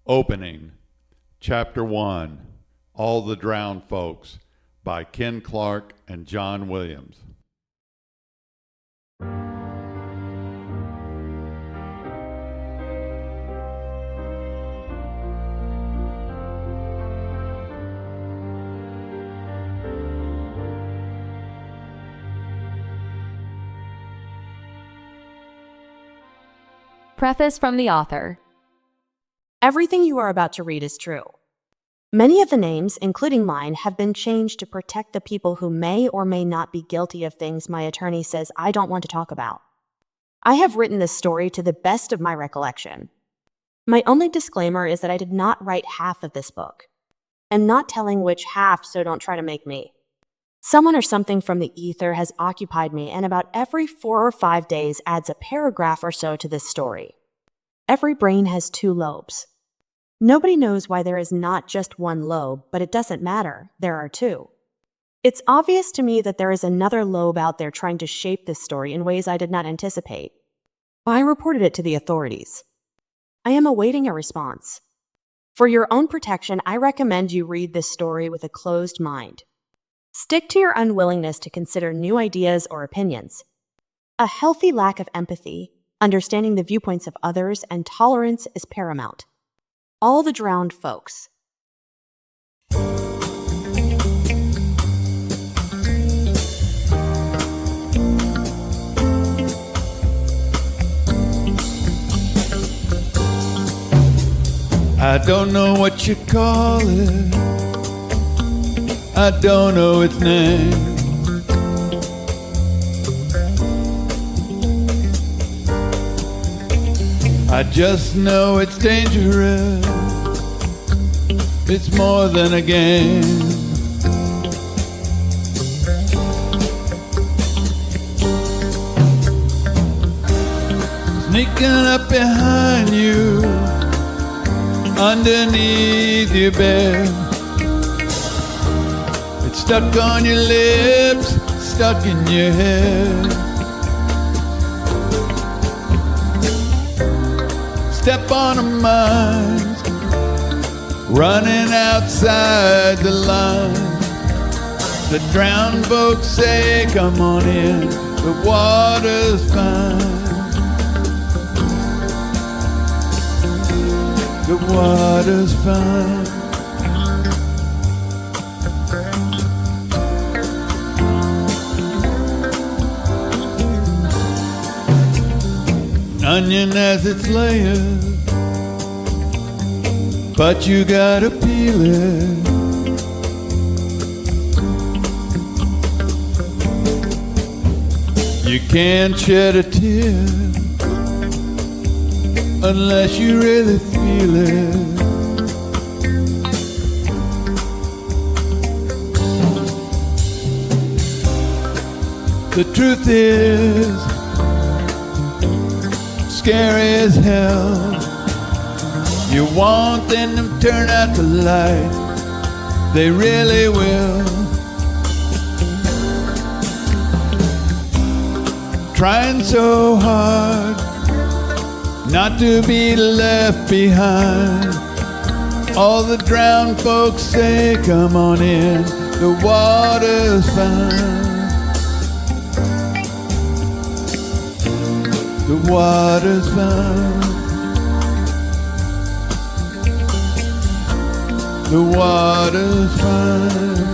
Opening, Chapter 1, All the Drowned Folks, by Ken Clark and John Williams. Preface from the author. Everything you are about to read is true. Many of the names, including mine, have been changed to protect the people who may or may not be guilty of things my attorney says I don't want to talk about. I have written this story to the best of my recollection. My only disclaimer is that I did not write half of this book. I'm not telling which half, so don't try to make me. Someone or something from the ether has occupied me, and about every 4 or 5 days adds a paragraph or so to this story. Every brain has 2 lobes. Nobody knows why there is not just one lobe, but it doesn't matter. There are 2. It's obvious to me that there is another lobe out there trying to shape this story in ways I did not anticipate. I reported it to the authorities. I am awaiting a response. For your own protection, I recommend you read this story with a closed mind. Stick to your unwillingness to consider new ideas or opinions. A healthy lack of empathy, understanding the viewpoints of others, and tolerance is paramount. All the Drowned Folks. I don't know what you call it. I don't know its name. I just know it's dangerous. It's more than a game. Sneaking up behind you, underneath your bed. It's stuck on your lips, stuck in your head. Step on a mine, running outside the line. The drowned folks say, come on in, the water's fine. The water's fine. An onion has its layers, but you gotta peel it. You can't shed a tear unless you really feel it. The truth is scary as hell. You want them to turn out the light, they really will. Trying so hard not to be left behind. All the drowned folks say, come on in, the water's fine. The water's fine. The water's fine.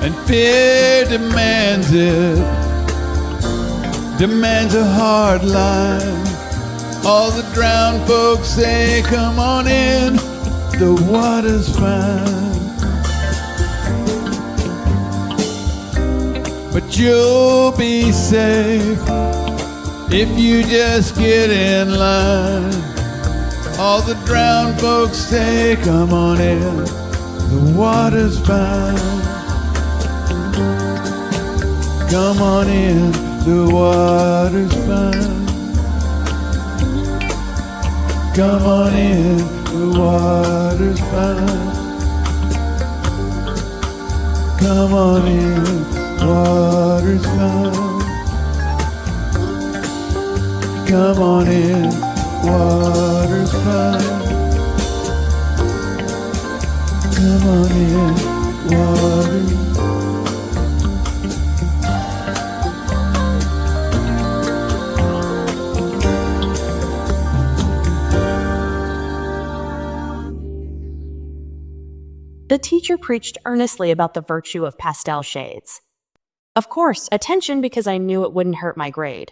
And fear demands it, demands a hard line. All the drowned folks say, come on in, the water's fine. but you'll be safe if you just get in line. All the drowned folks say, come on in, the water's fine. Come on in, the water's fine. Come on in, the water's fine. Come on in, water's fine. Come on in, water's fine. Come on in, water. The teacher preached earnestly about the virtue of pastel shades. Of course, attention because I knew it wouldn't hurt my grade.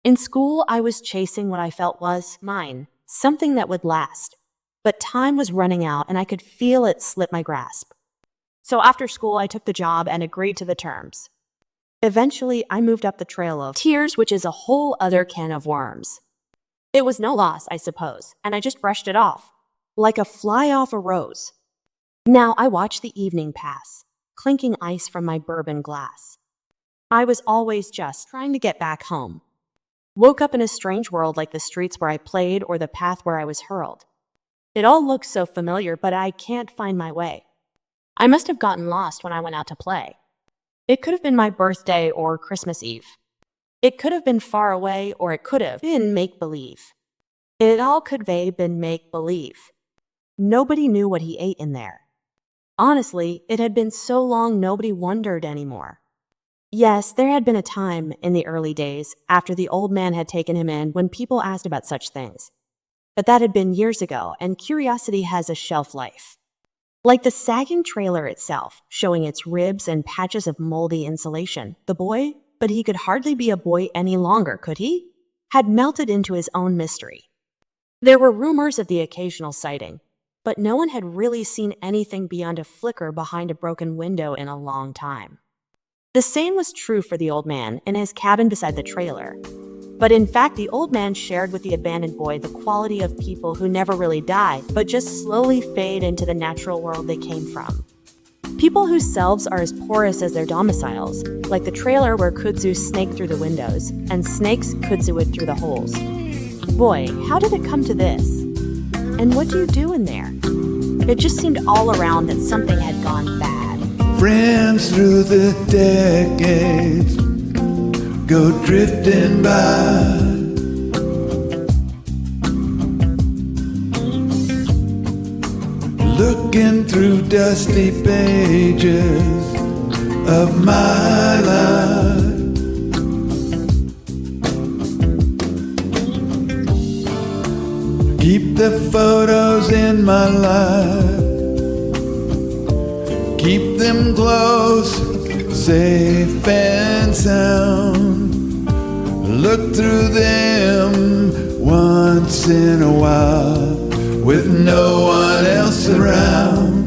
In school, I was chasing what I felt was mine, something that would last. But time was running out and I could feel it slip my grasp. So after school, I took the job and agreed to the terms. Eventually, I moved up the trail of tears, which is a whole other can of worms. It was no loss, I suppose, and I just brushed it off, like a fly off a rose. Now I watch the evening pass, clinking ice from my bourbon glass. I was always just trying to get back home. Woke up in a strange world like the streets where I played or the path where I was hurled. It all looks so familiar, but I can't find my way. I must have gotten lost when I went out to play. It could have been my birthday or Christmas Eve. It could have been far away or it could have been make-believe. It all could have been make-believe. Nobody knew what he ate in there. Honestly, it had been so long nobody wondered anymore. Yes, there had been a time in the early days after the old man had taken him in when people asked about such things. But that had been years ago, and curiosity has a shelf life. Like the sagging trailer itself, showing its ribs and patches of moldy insulation, the boy, but he could hardly be a boy any longer, could he? Had melted into his own mystery. There were rumors of the occasional sighting, but no one had really seen anything beyond a flicker behind a broken window in a long time. The same was true for the old man in his cabin beside the trailer. But in fact, the old man shared with the abandoned boy the quality of people who never really die, but just slowly fade into the natural world they came from. People whose selves are as porous as their domiciles, like the trailer where kudzu snaked through the windows, and snakes kudzued through the holes. Boy, how did it come to this? And what do you do in there? It just seemed all around that something had gone bad. Friends through the decades go drifting by. Looking through dusty pages of my life. Keep the photos in my life. Keep them close, safe and sound. Look through them once in a while with no one else around.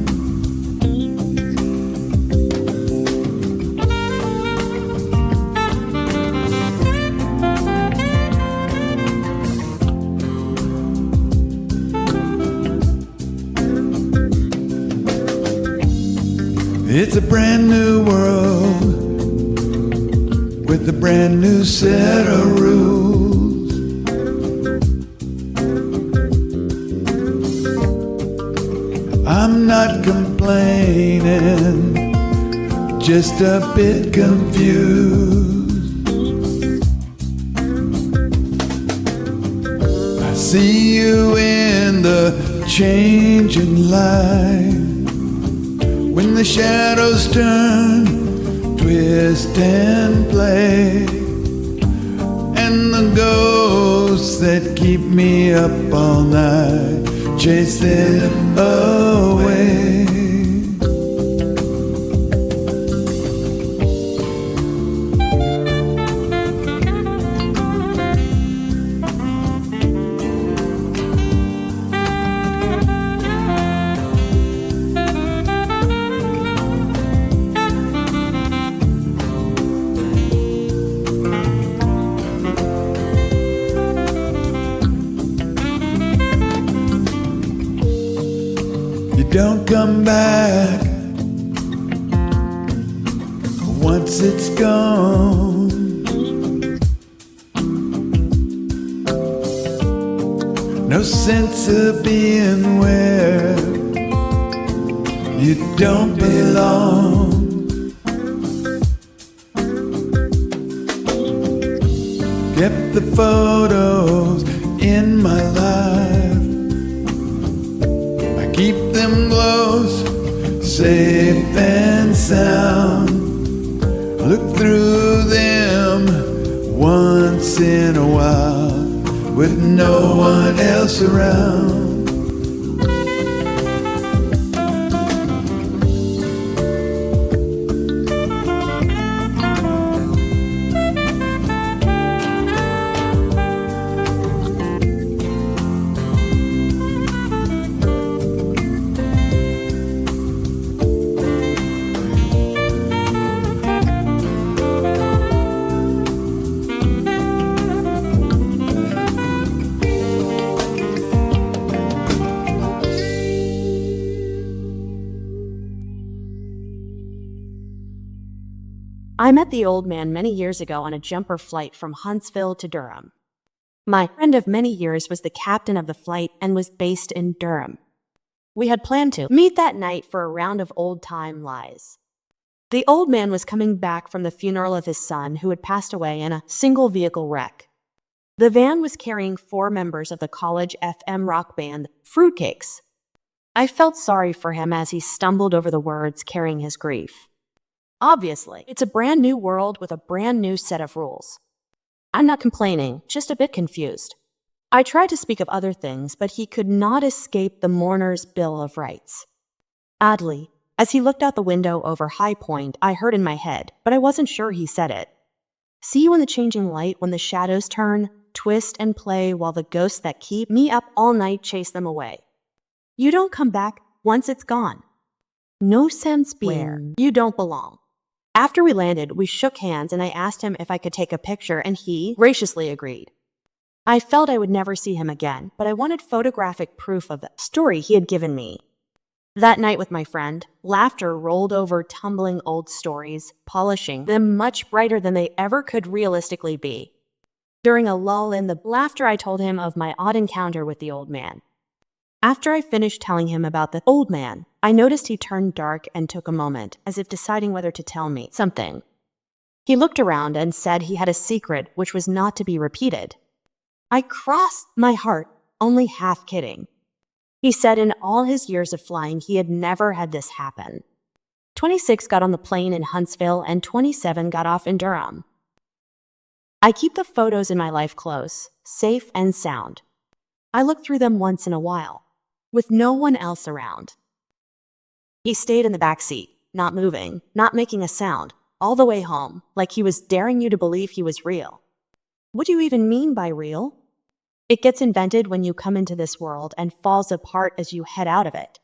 It's a brand new world with a brand new set of rules. I'm not complaining, just a bit confused. I see you in the changing light. When the shadows turn, twist and play, and the ghosts that keep me up all night, chase them away. You don't come back once it's gone. No sense of being where you don't belong. Kept the photos in my life. I keep them close, safe and sound. Look through them once in a while with no one else around. I met the old man many years ago on a jumper flight from Huntsville to Durham. My friend of many years was the captain of the flight and was based in Durham. We had planned to meet that night for a round of old-time lies. The old man was coming back from the funeral of his son who had passed away in a single-vehicle wreck. The van was carrying 4 members of the college FM rock band, Fruitcakes. I felt sorry for him as he stumbled over the words carrying his grief. Obviously, it's a brand new world with a brand new set of rules. I'm not complaining, just a bit confused. I tried to speak of other things, but he could not escape the mourner's Bill of Rights. Oddly, as he looked out the window over High Point, I heard in my head, but I wasn't sure he said it. See you in the changing light when the shadows turn, twist and play while the ghosts that keep me up all night chase them away. You don't come back once it's gone. No sense being where you don't belong. After we landed, we shook hands and I asked him if I could take a picture and he graciously agreed. I felt I would never see him again, but I wanted photographic proof of the story he had given me. That night with my friend, laughter rolled over tumbling old stories, polishing them much brighter than they ever could realistically be. During a lull in the laughter, I told him of my odd encounter with the old man. After I finished telling him about the old man, I noticed he turned dark and took a moment, as if deciding whether to tell me something. He looked around and said he had a secret which was not to be repeated. I crossed my heart, only half kidding. He said in all his years of flying, he had never had this happen. 26 got on the plane in Huntsville and 27 got off in Durham. I keep the photos in my life close, safe and sound. I look through them once in a while, with no one else around. He stayed in the back seat, not moving, not making a sound, all the way home, like he was daring you to believe he was real. What do you even mean by real? It gets invented when you come into this world and falls apart as you head out of it.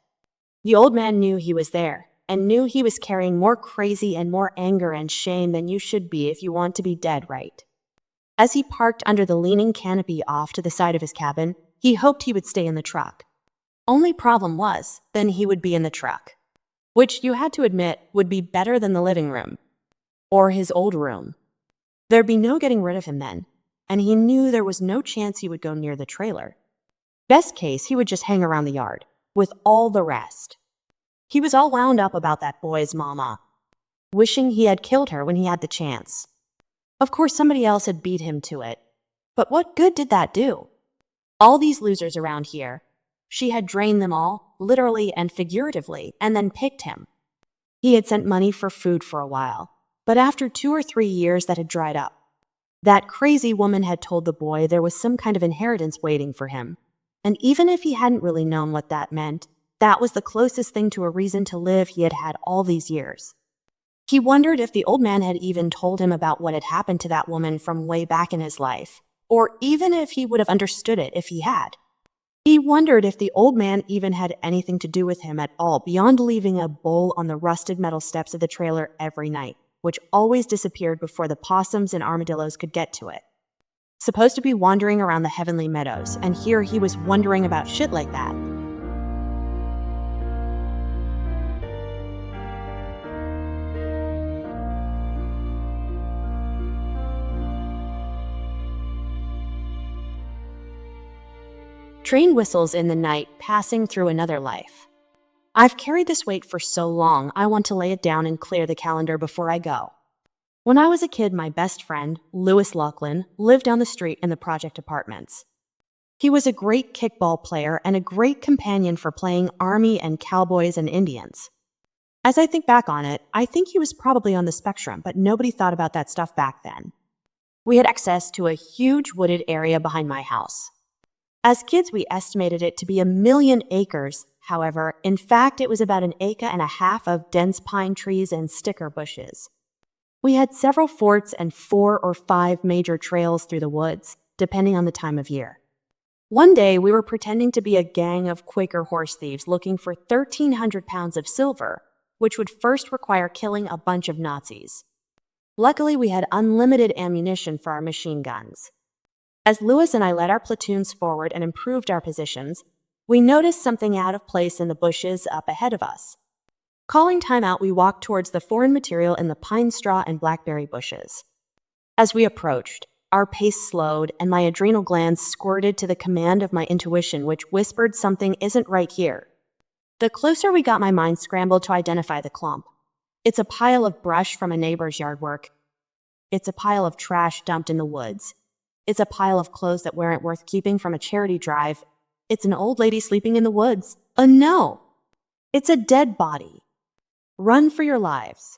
The old man knew he was there, and knew he was carrying more crazy and more anger and shame than you should be if you want to be dead right. As he parked under the leaning canopy off to the side of his cabin, he hoped he would stay in the truck. Only problem was, then he would be in the truck, which you had to admit would be better than the living room, or his old room. There'd be no getting rid of him then, and he knew there was no chance he would go near the trailer. Best case, he would just hang around the yard, with all the rest. He was all wound up about that boy's mama, wishing he had killed her when he had the chance. Of course, somebody else had beat him to it, but what good did that do? All these losers around here, she had drained them all, literally and figuratively, and then picked him. He had sent money for food for a while, but after 2 or 3 years that had dried up. That crazy woman had told the boy there was some kind of inheritance waiting for him, and even if he hadn't really known what that meant, that was the closest thing to a reason to live he had had all these years. He wondered if the old man had even told him about what had happened to that woman from way back in his life, or even if he would have understood it if he had. He wondered if the old man even had anything to do with him at all beyond leaving a bowl on the rusted metal steps of the trailer every night, which always disappeared before the possums and armadillos could get to it. Supposed to be wandering around the heavenly meadows, and here he was wondering about shit like that. Train whistles in the night, passing through another life. I've carried this weight for so long, I want to lay it down and clear the calendar before I go. When I was a kid, my best friend, Lewis Lachlan, lived down the street in the project apartments. He was a great kickball player and a great companion for playing Army and Cowboys and Indians. As I think back on it, I think he was probably on the spectrum, but nobody thought about that stuff back then. We had access to a huge wooded area behind my house. As kids, we estimated it to be 1,000,000 acres. However, in fact, it was about 1.5 acres of dense pine trees and sticker bushes. We had several forts and 4 or 5 major trails through the woods, depending on the time of year. One day, we were pretending to be a gang of Quaker horse thieves looking for 1,300 pounds of silver, which would first require killing a bunch of Nazis. Luckily, we had unlimited ammunition for our machine guns. As Lewis and I led our platoons forward and improved our positions, we noticed something out of place in the bushes up ahead of us. Calling time out, we walked towards the foreign material in the pine straw and blackberry bushes. As we approached, our pace slowed and my adrenal glands squirted to the command of my intuition, which whispered something isn't right here. The closer we got, my mind scrambled to identify the clump. It's a pile of brush from a neighbor's yard work. It's a pile of trash dumped in the woods. It's a pile of clothes that weren't worth keeping from a charity drive. It's an old lady sleeping in the woods. No! It's a dead body. Run for your lives.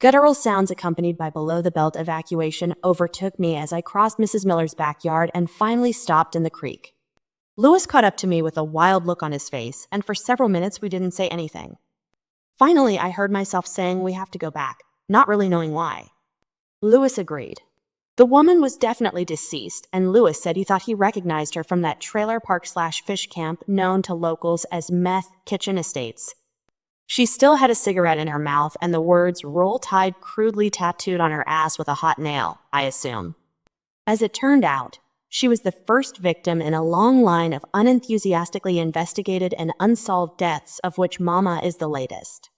Guttural sounds accompanied by below-the-belt evacuation overtook me as I crossed Mrs. Miller's backyard and finally stopped in the creek. Lewis caught up to me with a wild look on his face, and for several minutes we didn't say anything. Finally, I heard myself saying we have to go back, not really knowing why. Lewis agreed. The woman was definitely deceased, and Lewis said he thought he recognized her from that trailer park/fish camp known to locals as Meth Kitchen Estates. She still had a cigarette in her mouth and the words "Roll Tide" crudely tattooed on her ass with a hot nail, I assume. As it turned out, she was the first victim in a long line of unenthusiastically investigated and unsolved deaths, of which Mama is the latest.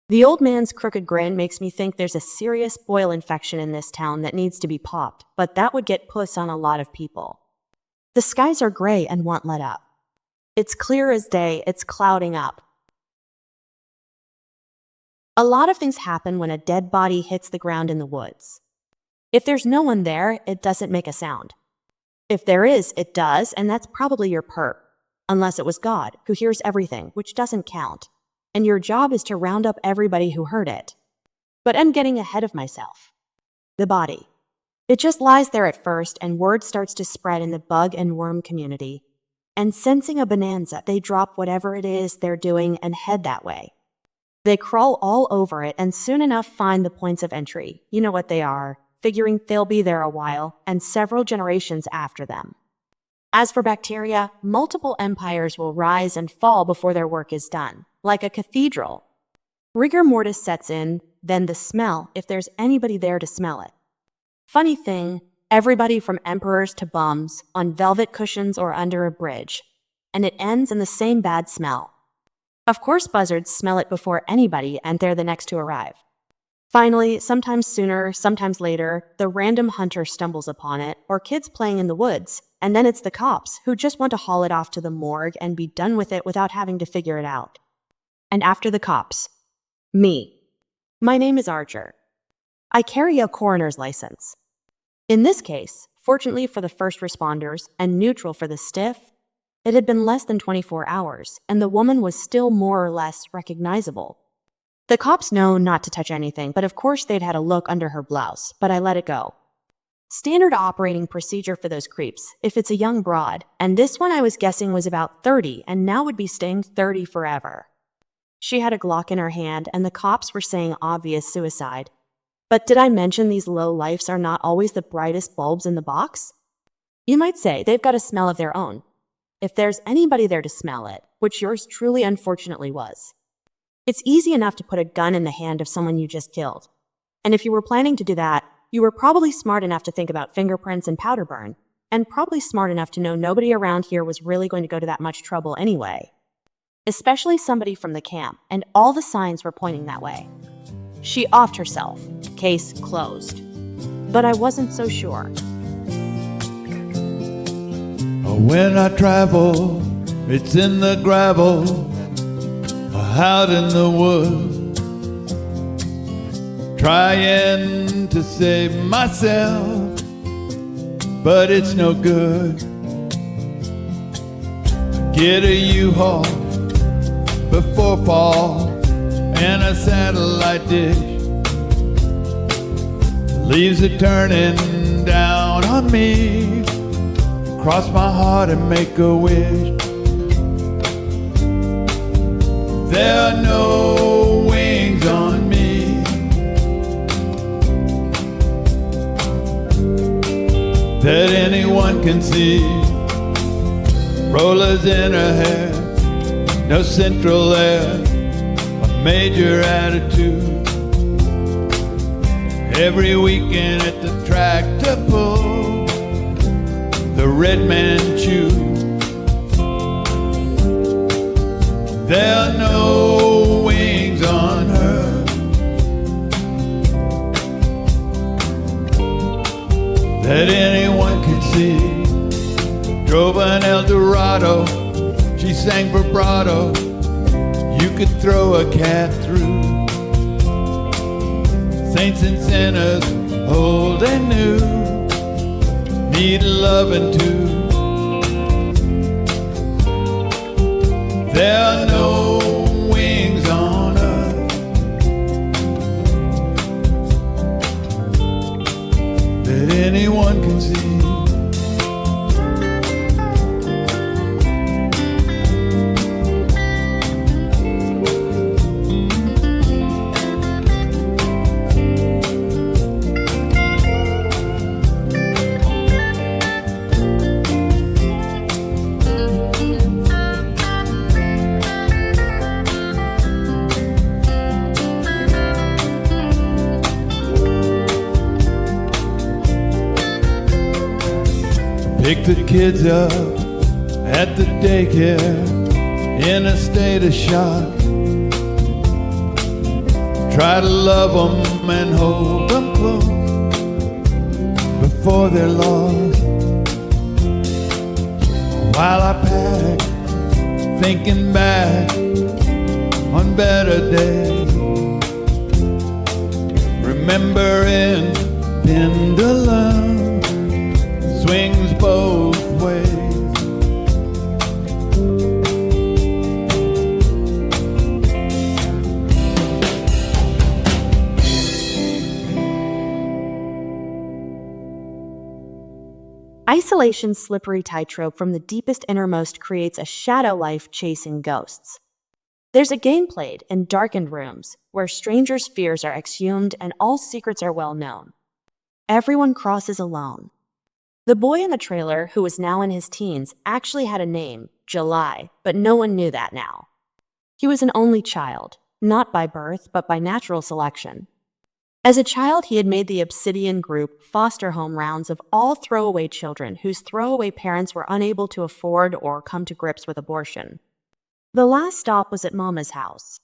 The old man's crooked grin makes me think there's a serious boil infection in this town that needs to be popped, but that would get puss on a lot of people. The skies are gray and won't let up. It's clear as day, it's clouding up. A lot of things happen when a dead body hits the ground in the woods. If there's no one there, it doesn't make a sound. If there is, it does, and that's probably your perp. Unless it was God, who hears everything, which doesn't count. And your job is to round up everybody who heard it. But I'm getting ahead of myself. The body. It just lies there at first, and word starts to spread in the bug and worm community. And sensing a bonanza, they drop whatever it is they're doing and head that way. They crawl all over it and soon enough find the points of entry. You know what they are, figuring they'll be there a while and several generations after them. As for bacteria, multiple empires will rise and fall before their work is done, like a cathedral. Rigor mortis sets in, then the smell, if there's anybody there to smell it. Funny thing, everybody from emperors to bums, on velvet cushions or under a bridge. And it ends in the same bad smell. Of course buzzards smell it before anybody, and they're the next to arrive. Finally, sometimes sooner, sometimes later, the random hunter stumbles upon it, or kids playing in the woods, and then it's the cops who just want to haul it off to the morgue and be done with it without having to figure it out. And after the cops, me. My name is Archer. I carry a coroner's license. In this case, fortunately for the first responders and neutral for the stiff, it had been less than 24 hours, and the woman was still more or less recognizable. The cops know not to touch anything, but of course they'd had a look under her blouse, but I let it go. Standard operating procedure for those creeps, if it's a young broad, and this one I was guessing was about 30 and now would be staying 30 forever. She had a Glock in her hand, and the cops were saying obvious suicide. But did I mention these low lifes are not always the brightest bulbs in the box? You might say they've got a smell of their own. If there's anybody there to smell it, which yours truly unfortunately was. It's easy enough to put a gun in the hand of someone you just killed. And if you were planning to do that, you were probably smart enough to think about fingerprints and powder burn, and probably smart enough to know nobody around here was really going to go to that much trouble anyway. Especially somebody from the camp, and all the signs were pointing that way. She offed herself. Case closed. But I wasn't so sure. When I travel, it's in the gravel, out in the woods, trying to save myself, but it's no good. Get a U-Haul before fall and a satellite dish. Leaves it turning down on me. Cross my heart and make a wish. There are no wings on me that anyone can see. Rollers in her hair, no central air, a major attitude. Every weekend at the tractor pull, the red man chew. There are no wings on her that anyone could see. Drove an Eldorado, she sang vibrato, you could throw a cat through. Saints and sinners, old and new, need loving too. There are no wings on earth that anyone can see. Pick the kids up at the daycare in a state of shock. Try to love them and hold them close before they're lost. While I pack, thinking back on better days, remembering pendulum swings both ways. Isolation's slippery tightrope from the deepest innermost creates a shadow life chasing ghosts. There's a game played in darkened rooms where strangers' fears are exhumed and all secrets are well known. Everyone crosses alone. The boy in the trailer, who was now in his teens, actually had a name, July, but no one knew that now. He was an only child, not by birth, but by natural selection. As a child, he had made the Obsidian Group foster home rounds of all throwaway children whose throwaway parents were unable to afford or come to grips with abortion. The last stop was at Mama's house.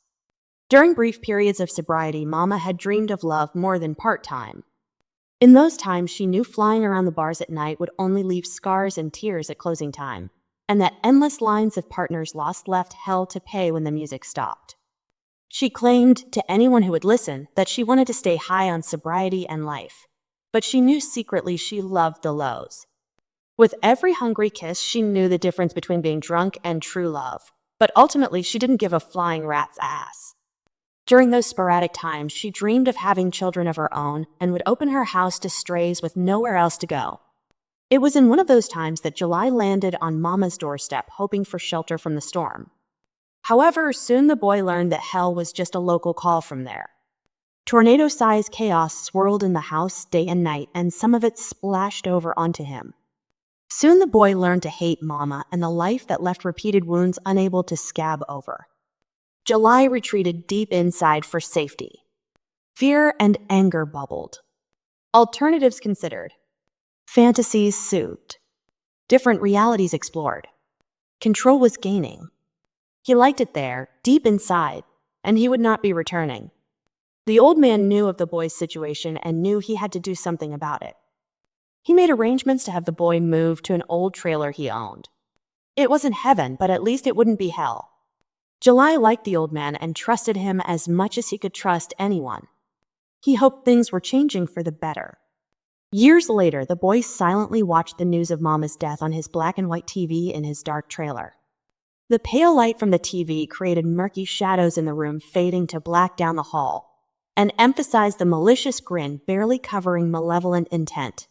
During brief periods of sobriety, Mama had dreamed of love more than part-time. In those times, she knew flying around the bars at night would only leave scars and tears at closing time, and that endless lines of partners lost left hell to pay when the music stopped. She claimed to anyone who would listen that she wanted to stay high on sobriety and life, but she knew secretly she loved the lows. With every hungry kiss, she knew the difference between being drunk and true love, but ultimately she didn't give a flying rat's ass. During those sporadic times, she dreamed of having children of her own and would open her house to strays with nowhere else to go. It was in one of those times that July landed on Mama's doorstep, hoping for shelter from the storm. However, soon the boy learned that hell was just a local call from there. Tornado-sized chaos swirled in the house day and night, and some of it splashed over onto him. Soon the boy learned to hate Mama and the life that left repeated wounds unable to scab over. July retreated deep inside for safety. Fear and anger bubbled. Alternatives considered. Fantasies soothed. Different realities explored. Control was gaining. He liked it there, deep inside, and he would not be returning. The old man knew of the boy's situation and knew he had to do something about it. He made arrangements to have the boy move to an old trailer he owned. It wasn't heaven, but at least it wouldn't be hell. July liked the old man and trusted him as much as he could trust anyone. He hoped things were changing for the better. Years later, the boy silently watched the news of Mama's death on his black and white TV in his dark trailer. The pale light from the TV created murky shadows in the room, fading to black down the hall, and emphasized the malicious grin barely covering malevolent intent.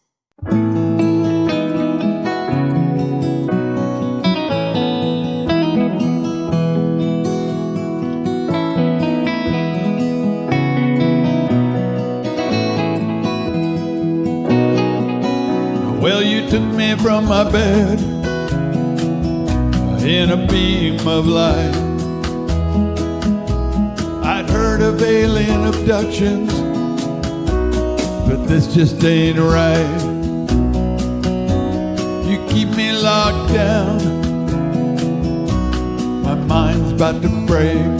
Well, you took me from my bed in a beam of light. I'd heard of alien abductions, but this just ain't right. You keep me locked down, my mind's about to break.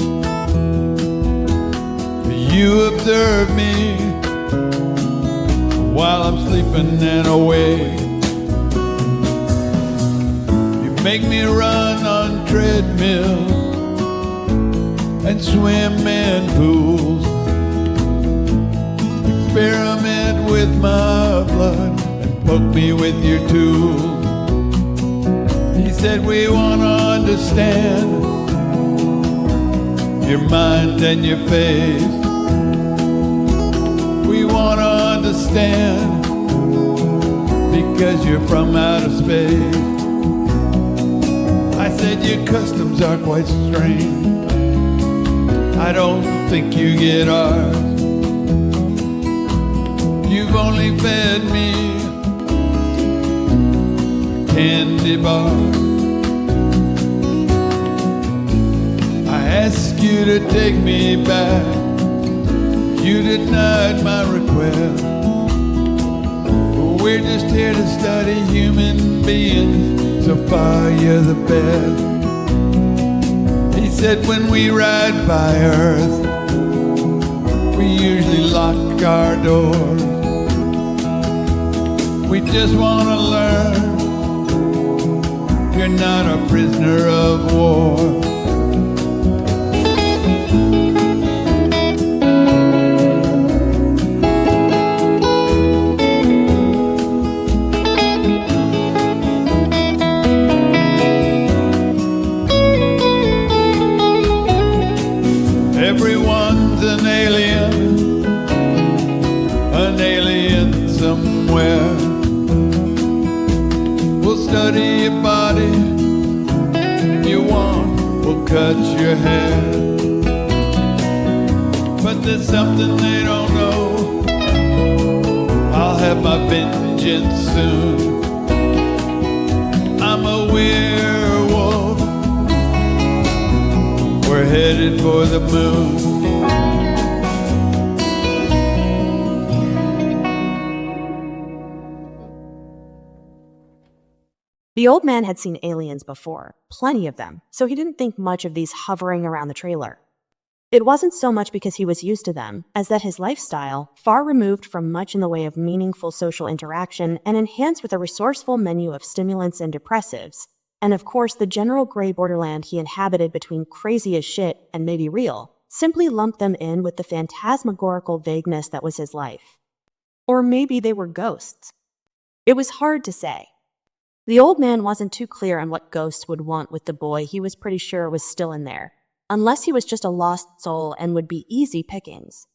You observe me while I'm sleeping and awake. You make me run on treadmills and swim in pools, experiment with my blood and poke me with your tools. He said we want to understand your mind and your face. We want to understand because you're from outer space. I said your customs are quite strange. I don't think you get ours. You've only fed me candy bars. I asked you to take me back. You denied my request. We're just here to study human beings. So far you're the best. He said when we ride by Earth, we usually lock our doors. We just want to learn you're not a prisoner of war. Everyone's an alien somewhere. We'll study your body, you want, we'll cut your hair. But there's something they don't know, I'll have my vengeance soon. I'm a werewolf, we're headed for the moon. The old man had seen aliens before, plenty of them, so he didn't think much of these hovering around the trailer. It wasn't so much because he was used to them, as that his lifestyle, far removed from much in the way of meaningful social interaction and enhanced with a resourceful menu of stimulants and depressives, and of course the general gray borderland he inhabited between crazy as shit and maybe real, simply lumped them in with the phantasmagorical vagueness that was his life. Or maybe they were ghosts. It was hard to say. The old man wasn't too clear on what ghosts would want with the boy he was pretty sure was still in there, unless he was just a lost soul and would be easy pickings.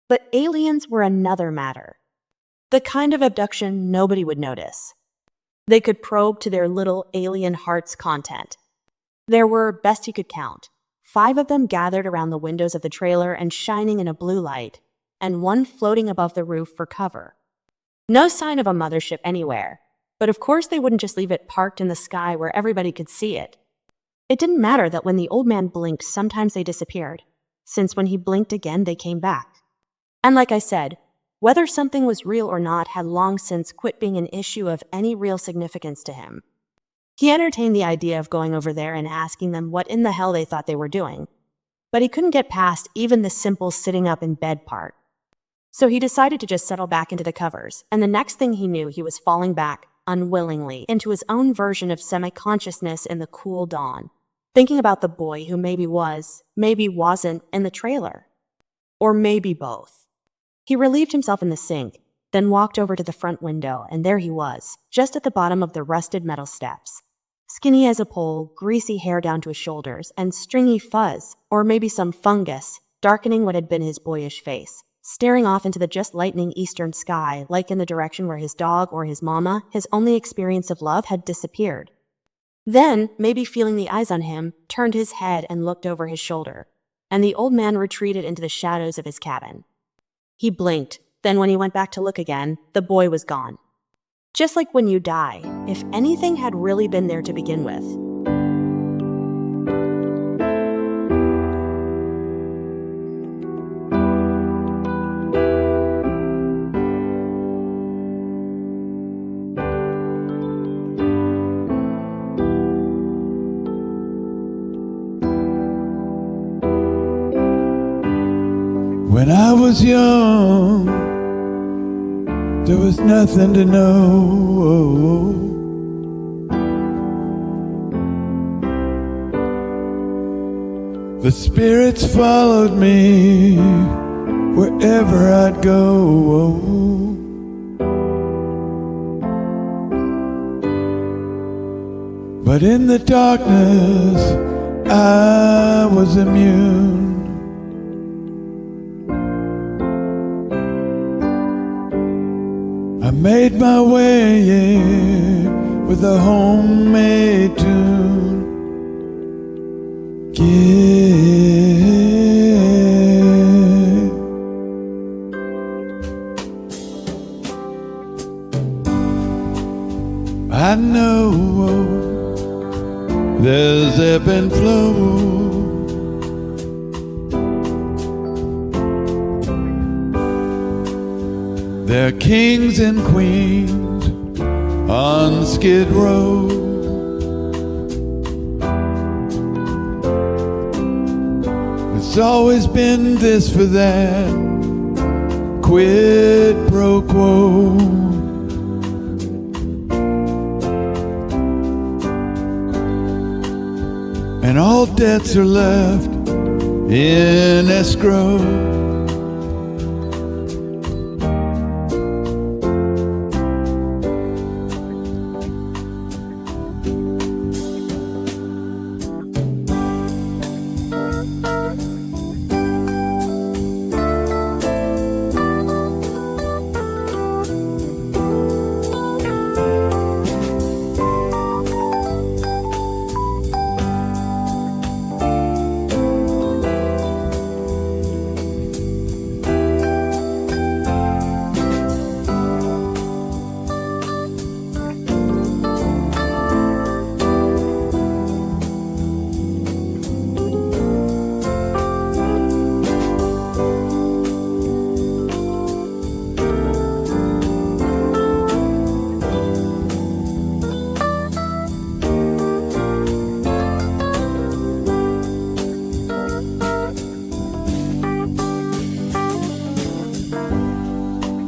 But aliens were another matter. The kind of abduction nobody would notice. They could probe to their little alien heart's content. There were, best he could count, 5 of them gathered around the windows of the trailer and shining in a blue light, and 1 floating above the roof for cover. No sign of a mothership anywhere, but of course they wouldn't just leave it parked in the sky where everybody could see it. It didn't matter that when the old man blinked, sometimes they disappeared, since when he blinked again, they came back. And like I said, whether something was real or not had long since quit being an issue of any real significance to him. He entertained the idea of going over there and asking them what in the hell they thought they were doing, but he couldn't get past even the simple sitting up in bed part. So he decided to just settle back into the covers, and the next thing he knew, he was falling back, unwillingly, into his own version of semi-consciousness in the cool dawn, thinking about the boy who maybe was, maybe wasn't, in the trailer. Or maybe both. He relieved himself in the sink, then walked over to the front window, and there he was, just at the bottom of the rusted metal steps. Skinny as a pole, greasy hair down to his shoulders, and stringy fuzz, or maybe some fungus, darkening what had been his boyish face, staring off into the just lightening eastern sky, like in the direction where his dog or his mama, his only experience of love, had disappeared. Then, maybe feeling the eyes on him, turned his head and looked over his shoulder, and the old man retreated into the shadows of his cabin. He blinked, then when he went back to look again, the boy was gone. Just like when you die, if anything had really been there to begin with. When I was young, there was nothing to know. The spirits followed me wherever I'd go. But in the darkness, I was immune. I made my way with a homemade tune. I know there's ebb and flow. There are kings and queens on Skid Row. It's always been this for that, quid pro quo. And all debts are left in escrow.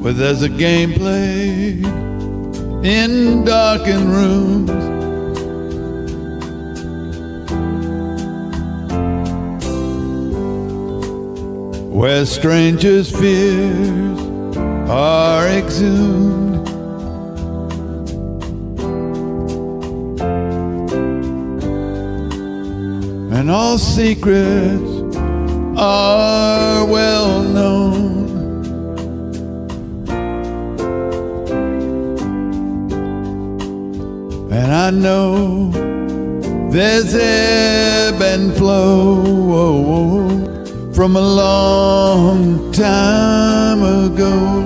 Where there's a game played in darkened rooms, where strangers' fears are exhumed, and all secrets are well known. And I know there's ebb and flow from a long time ago.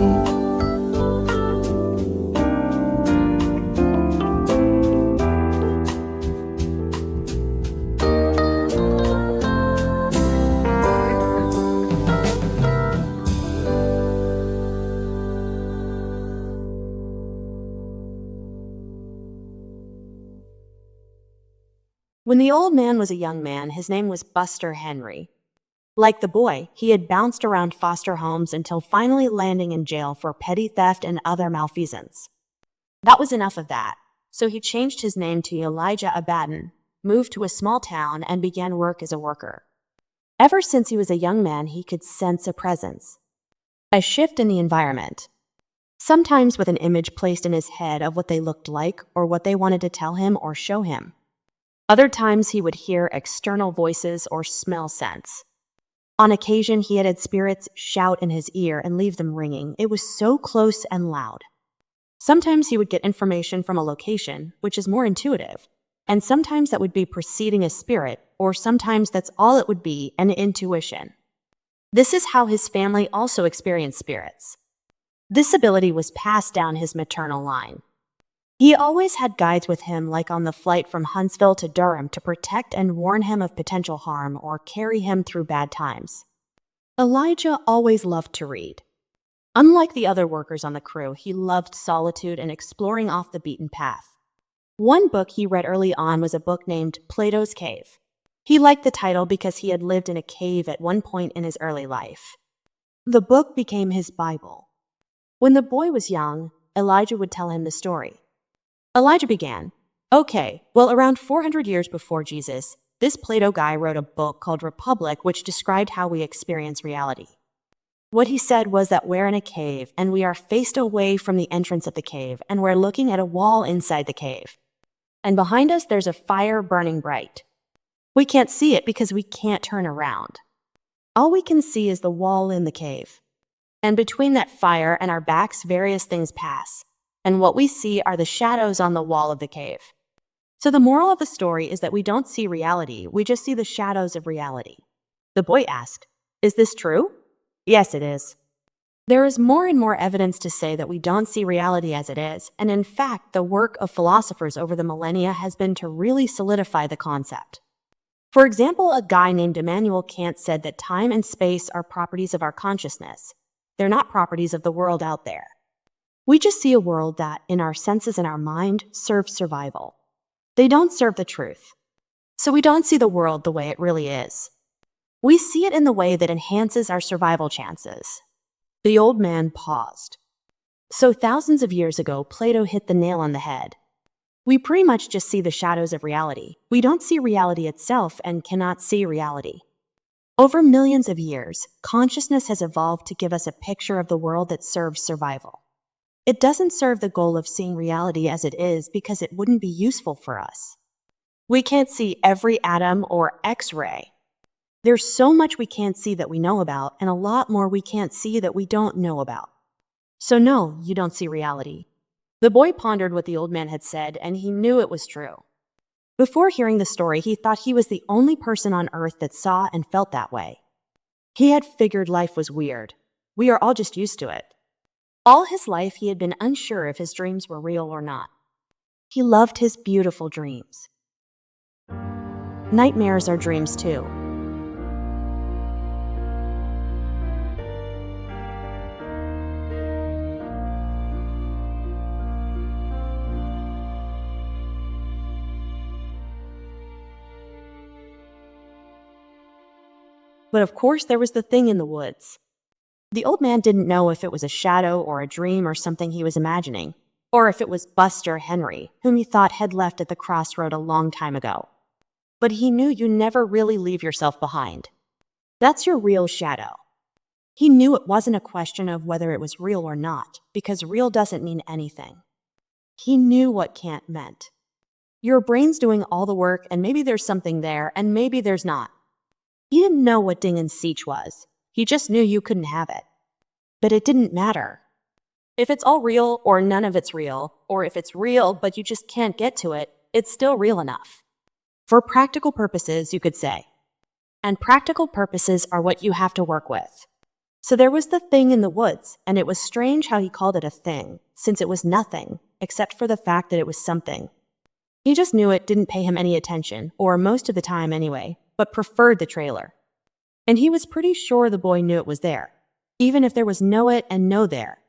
When the old man was a young man, his name was Buster Henry. Like the boy, he had bounced around foster homes until finally landing in jail for petty theft and other malfeasance. That was enough of that, so he changed his name to Elijah Abaddon, moved to a small town, and began work as a worker. Ever since he was a young man, he could sense a presence, a shift in the environment. Sometimes with an image placed in his head of what they looked like or what they wanted to tell him or show him. Other times he would hear external voices or smell scents. On occasion, he had spirits shout in his ear and leave them ringing. It was so close and loud. Sometimes he would get information from a location, which is more intuitive, and sometimes that would be preceding a spirit, or sometimes that's all it would be, an intuition. This is how his family also experienced spirits. This ability was passed down his maternal line. He always had guides with him, like on the flight from Huntsville to Durham, to protect and warn him of potential harm or carry him through bad times. Elijah always loved to read. Unlike the other workers on the crew, he loved solitude and exploring off the beaten path. One book he read early on was a book named Plato's Cave. He liked the title because he had lived in a cave at one point in his early life. The book became his Bible. When the boy was young, Elijah would tell him the story. Elijah began, "Okay, well, around 400 years before Jesus, this Plato guy wrote a book called Republic, which described how we experience reality. What he said was that we're in a cave, and we are faced away from the entrance of the cave, and we're looking at a wall inside the cave. And behind us, there's a fire burning bright. We can't see it because we can't turn around. All we can see is the wall in the cave. And between that fire and our backs, various things pass. And what we see are the shadows on the wall of the cave. So the moral of the story is that we don't see reality, we just see the shadows of reality." The boy asked, "Is this true?" "Yes, it is. There is more and more evidence to say that we don't see reality as it is, and in fact, the work of philosophers over the millennia has been to really solidify the concept. For example, a guy named Immanuel Kant said that time and space are properties of our consciousness. They're not properties of the world out there. We just see a world that, in our senses and our mind, serves survival. They don't serve the truth. So we don't see the world the way it really is. We see it in the way that enhances our survival chances." The old man paused. So thousands of years ago, Plato hit the nail on the head. We pretty much just see the shadows of reality. We don't see reality itself and cannot see reality. Over millions of years, consciousness has evolved to give us a picture of the world that serves survival. It doesn't serve the goal of seeing reality as it is because it wouldn't be useful for us. We can't see every atom or X-ray. There's so much we can't see that we know about, and a lot more we can't see that we don't know about. So no, you don't see reality. The boy pondered what the old man had said, and he knew it was true. Before hearing the story, he thought he was the only person on earth that saw and felt that way. He had figured life was weird. We are all just used to it. All his life, he had been unsure if his dreams were real or not. He loved his beautiful dreams. Nightmares are dreams too. But of course, there was the thing in the woods. The old man didn't know if it was a shadow or a dream or something he was imagining, or if it was Buster Henry, whom he thought had left at the crossroad a long time ago. But he knew you never really leave yourself behind. That's your real shadow. He knew it wasn't a question of whether it was real or not, because real doesn't mean anything. He knew what can't meant. Your brain's doing all the work, and maybe there's something there, and maybe there's not. He didn't know what Ding and Seech was. He just knew you couldn't have it. But it didn't matter. If it's all real or none of it's real, or if it's real but you just can't get to it, it's still real enough. For practical purposes, you could say. And practical purposes are what you have to work with. So there was the thing in the woods, and it was strange how he called it a thing, since it was nothing, except for the fact that it was something. He just knew it didn't pay him any attention, or most of the time anyway, but preferred the trailer. And he was pretty sure the boy knew it was there, even if there was no it and no there.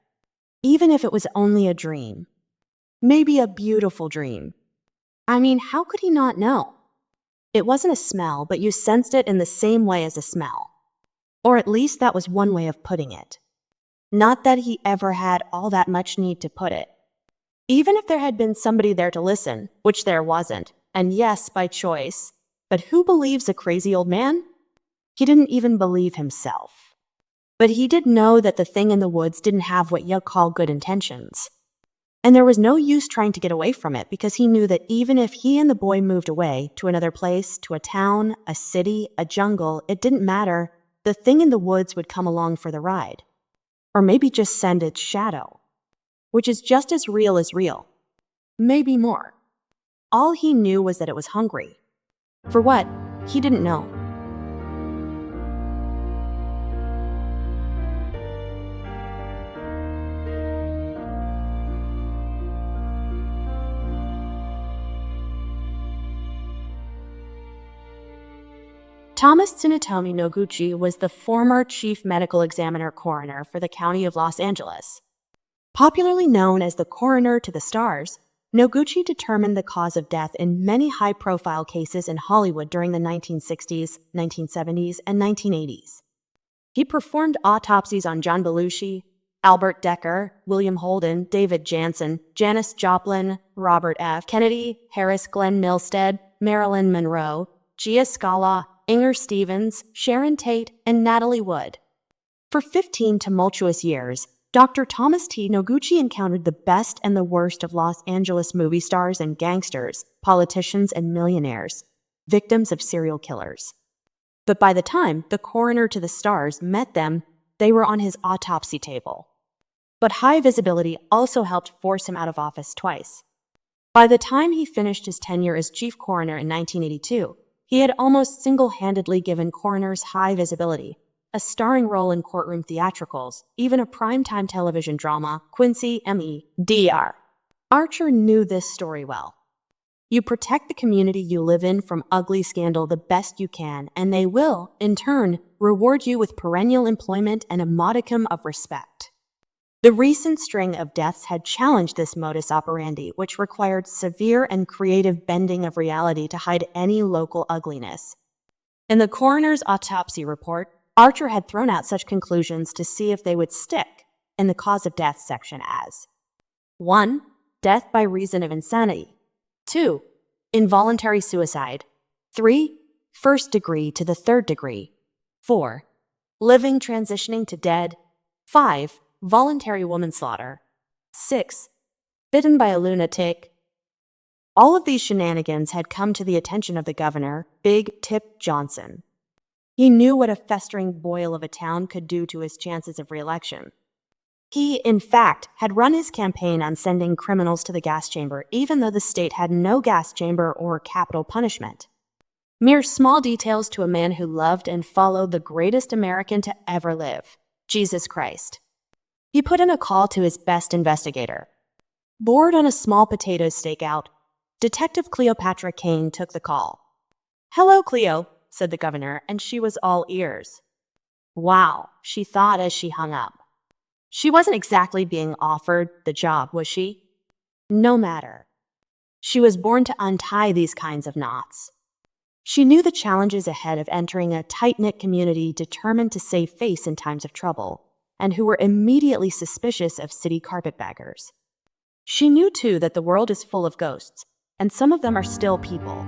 Even if it was only a dream. Maybe a beautiful dream. I mean, how could he not know? It wasn't a smell, but you sensed it in the same way as a smell. Or at least that was one way of putting it. Not that he ever had all that much need to put it. Even if there had been somebody there to listen, which there wasn't, and yes, by choice, but who believes a crazy old man? He didn't even believe himself. But he did know that the thing in the woods didn't have what you call good intentions. And there was no use trying to get away from it because he knew that even if he and the boy moved away to another place, to a town, a city, a jungle, it didn't matter. The thing in the woods would come along for the ride. Or maybe just send its shadow, which is just as real. Maybe more. All he knew was that it was hungry. For what? He didn't know. Thomas Tsunetomi Noguchi was the former chief medical examiner coroner for the county of Los Angeles. Popularly known as the coroner to the stars, Noguchi determined the cause of death in many high-profile cases in Hollywood during the 1960s, 1970s, and 1980s. He performed autopsies on John Belushi, Albert Decker, William Holden, David Jansen, Janis Joplin, Robert F. Kennedy, Harris Glenn Milstead, Marilyn Monroe, Gia Scala, Inger Stevens, Sharon Tate, and Natalie Wood. For 15 tumultuous years, Dr. Thomas T. Noguchi encountered the best and the worst of Los Angeles movie stars and gangsters, politicians and millionaires, victims of serial killers. But by the time the coroner to the stars met them, they were on his autopsy table. But high visibility also helped force him out of office twice. By the time he finished his tenure as chief coroner in 1982, he had almost single-handedly given coroners high visibility, a starring role in courtroom theatricals, even a primetime television drama, Quincy M.E.D.R. Archer knew this story well. You protect the community you live in from ugly scandal the best you can, and they will, in turn, reward you with perennial employment and a modicum of respect. The recent string of deaths had challenged this modus operandi, which required severe and creative bending of reality to hide any local ugliness. In the coroner's autopsy report, Archer had thrown out such conclusions to see if they would stick in the cause of death section as 1. Death by reason of insanity. 2. Involuntary suicide. 3. First degree to the third degree. 4. Living transitioning to dead. 5. Voluntary womanslaughter. 6. Bitten by a lunatic. All of these shenanigans had come to the attention of the governor, Big Tip Johnson. He knew what a festering boil of a town could do to his chances of re-election. He, in fact, had run his campaign on sending criminals to the gas chamber, even though the state had no gas chamber or capital punishment. Mere small details to a man who loved and followed the greatest American to ever live, Jesus Christ. He put in a call to his best investigator. Bored on a small potato stakeout, Detective Cleopatra Kane took the call. "Hello, Cleo," said the governor, and she was all ears. Wow, she thought as she hung up. She wasn't exactly being offered the job, was she? No matter. She was born to untie these kinds of knots. She knew the challenges ahead of entering a tight-knit community determined to save face in times of trouble, and who were immediately suspicious of city carpetbaggers. She knew, too, that the world is full of ghosts, and some of them are still people.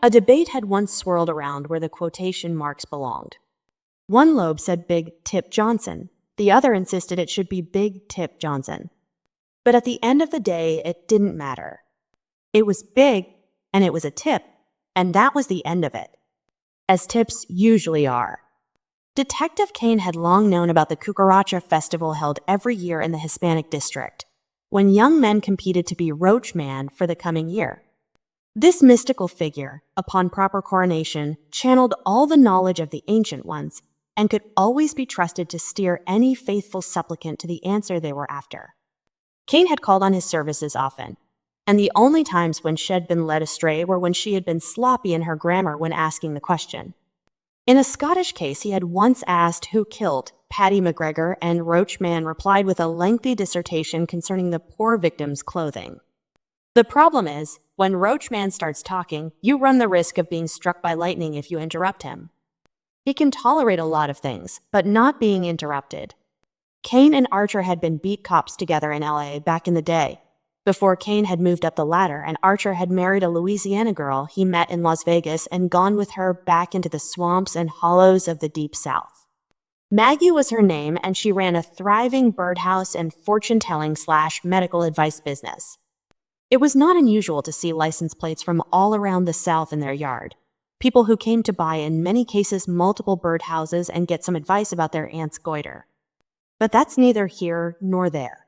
A debate had once swirled around where the quotation marks belonged. One lobe said Big Tip Johnson. The other insisted it should be Big Tip Johnson. But at the end of the day, it didn't matter. It was big, and it was a tip, and that was the end of it. As tips usually are. Detective Kane had long known about the Cucaracha Festival held every year in the Hispanic district, when young men competed to be Roach Man for the coming year. This mystical figure, upon proper coronation, channeled all the knowledge of the ancient ones and could always be trusted to steer any faithful supplicant to the answer they were after. Kane had called on his services often, and the only times when she had been led astray were when she had been sloppy in her grammar when asking the question. In a Scottish case, he had once asked who killed Paddy McGregor, and Roachman replied with a lengthy dissertation concerning the poor victim's clothing. The problem is, when Roachman starts talking, you run the risk of being struck by lightning if you interrupt him. He can tolerate a lot of things, but not being interrupted. Kane and Archer had been beat cops together in LA back in the day, before Kane had moved up the ladder and Archer had married a Louisiana girl he met in Las Vegas and gone with her back into the swamps and hollows of the Deep South. Maggie was her name, and she ran a thriving birdhouse and fortune-telling/medical advice business. It was not unusual to see license plates from all around the South in their yard. People who came to buy, in many cases, multiple birdhouses and get some advice about their aunt's goiter. But that's neither here nor there.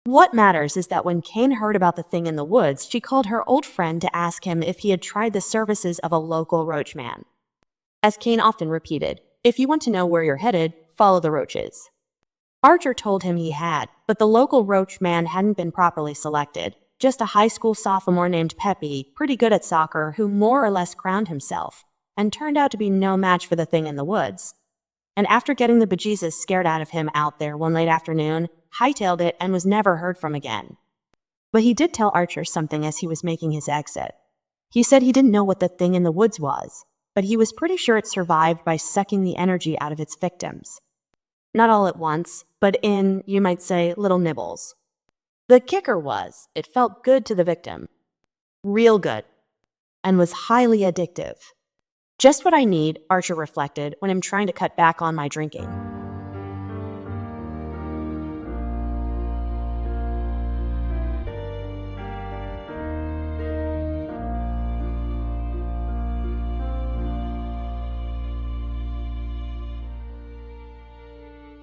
What matters is that when Kane heard about the thing in the woods, she called her old friend to ask him if he had tried the services of a local roachman. As Kane often repeated, if you want to know where you're headed, follow the roaches. Archer told him he had, but the local roachman hadn't been properly selected. Just a high school sophomore named Peppy, pretty good at soccer, who more or less crowned himself, and turned out to be no match for the thing in the woods. And after getting the bejesus scared out of him out there one late afternoon, hightailed it and was never heard from again. But he did tell Archer something as he was making his exit. He said he didn't know what the thing in the woods was, but he was pretty sure it survived by sucking the energy out of its victims. Not all at once, but in, you might say, little nibbles. The kicker was, it felt good to the victim. Real good. And was highly addictive. Just what I need, Archer reflected, when I'm trying to cut back on my drinking.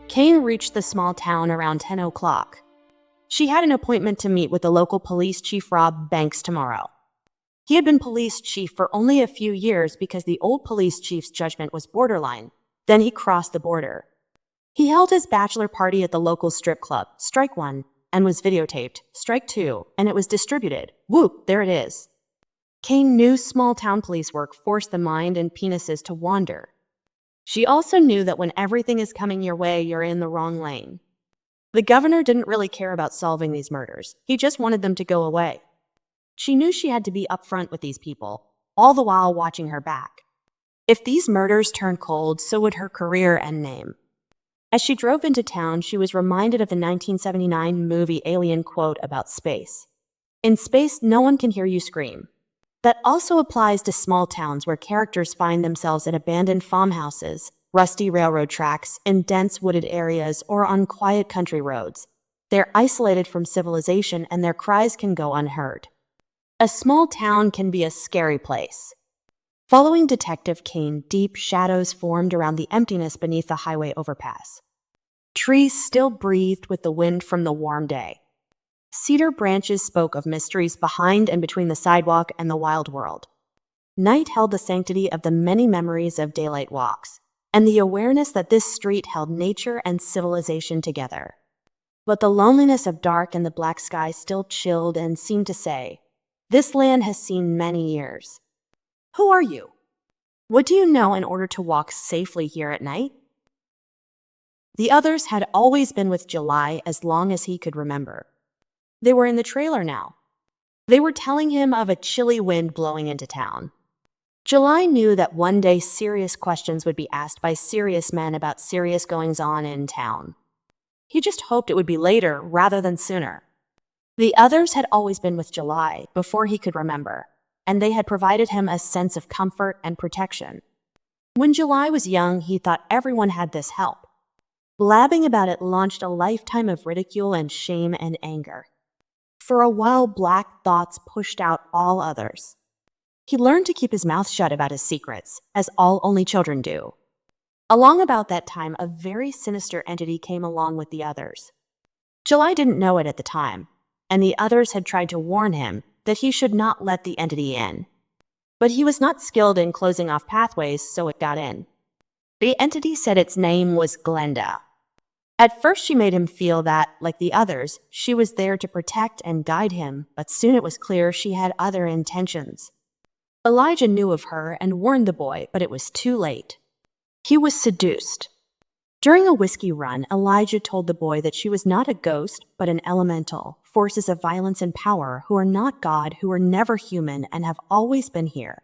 Kane reached the small town around 10 o'clock. She had an appointment to meet with the local police chief Rob Banks tomorrow. He had been police chief for only a few years because the old police chief's judgment was borderline. Then he crossed the border. He held his bachelor party at the local strip club, Strike 1, and was videotaped, Strike 2, and it was distributed. Whoop, there it is. Kane knew small-town police work forced the mind and penises to wander. She also knew that when everything is coming your way, you're in the wrong lane. The governor didn't really care about solving these murders. He just wanted them to go away. She knew she had to be upfront with these people, all the while watching her back. If these murders turned cold, so would her career and name. As she drove into town, she was reminded of the 1979 movie Alien quote about space. In space, no one can hear you scream. That also applies to small towns where characters find themselves at abandoned farmhouses, rusty railroad tracks, in dense wooded areas, or on quiet country roads. They're isolated from civilization and their cries can go unheard. A small town can be a scary place. Following Detective Kane, deep shadows formed around the emptiness beneath the highway overpass. Trees still breathed with the wind from the warm day. Cedar branches spoke of mysteries behind and between the sidewalk and the wild world. Night held the sanctity of the many memories of daylight walks, and the awareness that this street held nature and civilization together. But the loneliness of dark and the black sky still chilled and seemed to say, "This land has seen many years." Who are you? What do you know in order to walk safely here at night? The others had always been with July as long as he could remember. They were in the trailer now. They were telling him of a chilly wind blowing into town. July knew that one day serious questions would be asked by serious men about serious goings-on in town. He just hoped it would be later rather than sooner. The others had always been with July before he could remember, and they had provided him a sense of comfort and protection. When July was young, he thought everyone had this help. Blabbing about it launched a lifetime of ridicule and shame and anger. For a while, black thoughts pushed out all others. He learned to keep his mouth shut about his secrets, as all only children do. Along about that time, a very sinister entity came along with the others. July didn't know it at the time, and the others had tried to warn him that he should not let the entity in. But he was not skilled in closing off pathways, so it got in. The entity said its name was Glenda. At first she made him feel that, like the others, she was there to protect and guide him, but soon it was clear she had other intentions. Elijah knew of her and warned the boy, but it was too late. He was seduced. During a whiskey run, Elijah told the boy that she was not a ghost, but an elemental, forces of violence and power who are not God, who are never human, and have always been here.